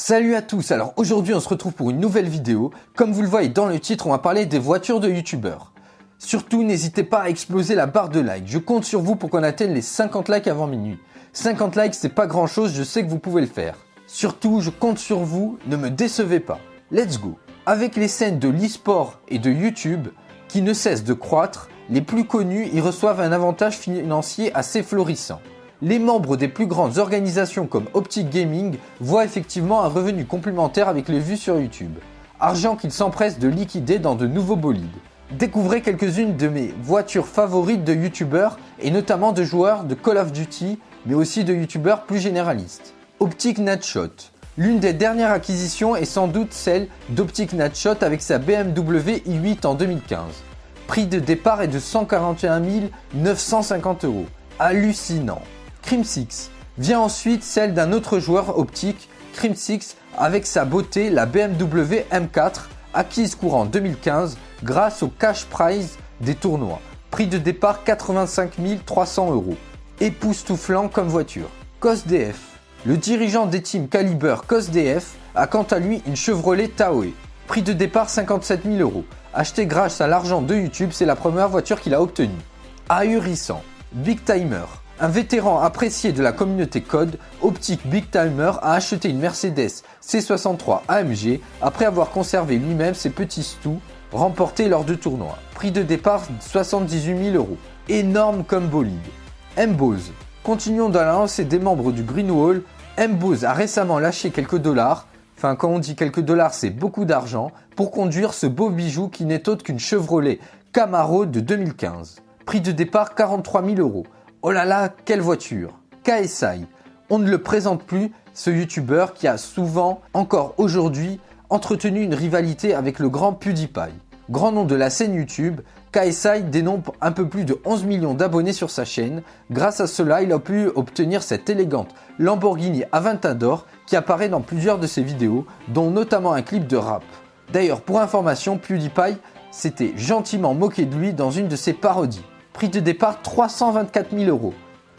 Salut à tous, alors aujourd'hui on se retrouve pour une nouvelle vidéo. Comme vous le voyez dans le titre, on va parler des voitures de youtubeurs. Surtout n'hésitez pas à exploser la barre de like, je compte sur vous pour qu'on atteigne les 50 likes avant minuit. 50 likes c'est pas grand chose, je sais que vous pouvez le faire. Surtout je compte sur vous, ne me décevez pas. Let's go. Avec les scènes de l'e-sport et de YouTube qui ne cessent de croître, les plus connus y reçoivent un avantage financier assez florissant. Les membres des plus grandes organisations comme Optic Gaming voient effectivement un revenu complémentaire avec les vues sur YouTube. Argent qu'ils s'empressent de liquider dans de nouveaux bolides. Découvrez quelques-unes de mes voitures favorites de YouTubeurs et notamment de joueurs de Call of Duty, mais aussi de YouTubeurs plus généralistes. Optic Nadshot. L'une des dernières acquisitions est sans doute celle d'Optic Nadshot avec sa BMW i8 en 2015. Prix de départ est de 141 950 €. Hallucinant. Crimsix. Vient ensuite celle d'un autre joueur optique, Crimsix, avec sa beauté, la BMW M4, acquise courant 2015 grâce au cash prize des tournois. Prix de départ 85 300 €. Époustouflant comme voiture. CosDF. Le dirigeant des teams Caliber CosDF a quant à lui une Chevrolet Tahoe. Prix de départ 57 000 €. Acheté grâce à l'argent de YouTube, c'est la première voiture qu'il a obtenue. Ahurissant. Big Timer. Un vétéran apprécié de la communauté COD, Optic Big Timer a acheté une Mercedes C63 AMG après avoir conservé lui-même ses petits stous remportés lors de tournois. Prix de départ 78 000 €. Énorme comme bolide. Mbose. Continuons dans la lancée des membres du Greenwall. Mbose a récemment lâché quelques dollars, enfin quand on dit quelques dollars c'est beaucoup d'argent, pour conduire ce beau bijou qui n'est autre qu'une Chevrolet Camaro de 2015. Prix de départ 43 000 €. Oh là là, quelle voiture! KSI. On ne le présente plus, ce youtubeur qui a souvent, encore aujourd'hui, entretenu une rivalité avec le grand PewDiePie. Grand nom de la scène YouTube, KSI dénombre un peu plus de 11 millions d'abonnés sur sa chaîne. Grâce à cela, il a pu obtenir cette élégante Lamborghini Aventador qui apparaît dans plusieurs de ses vidéos, dont notamment un clip de rap. D'ailleurs, pour information, PewDiePie s'était gentiment moqué de lui dans une de ses parodies. Prix de départ 324 000 €.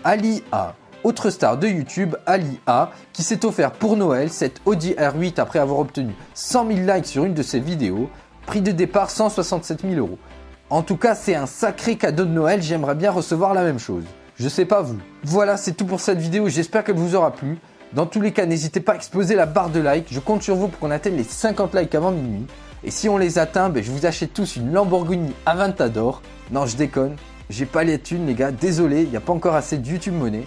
Ali A. Autre star de YouTube, Ali A, qui s'est offert pour Noël cette Audi R8 après avoir obtenu 100 000 likes sur une de ses vidéos. Prix de départ 167 000 €. En tout cas, c'est un sacré cadeau de Noël, j'aimerais bien recevoir la même chose. Je sais pas vous. Voilà, c'est tout pour cette vidéo, j'espère qu'elle vous aura plu. Dans tous les cas, n'hésitez pas à exploser la barre de like, je compte sur vous pour qu'on atteigne les 50 likes avant minuit. Et si on les atteint, je vous achète tous une Lamborghini Aventador. Non, je déconne. J'ai pas les thunes les gars, désolé, il n'y a pas encore assez de YouTube Money.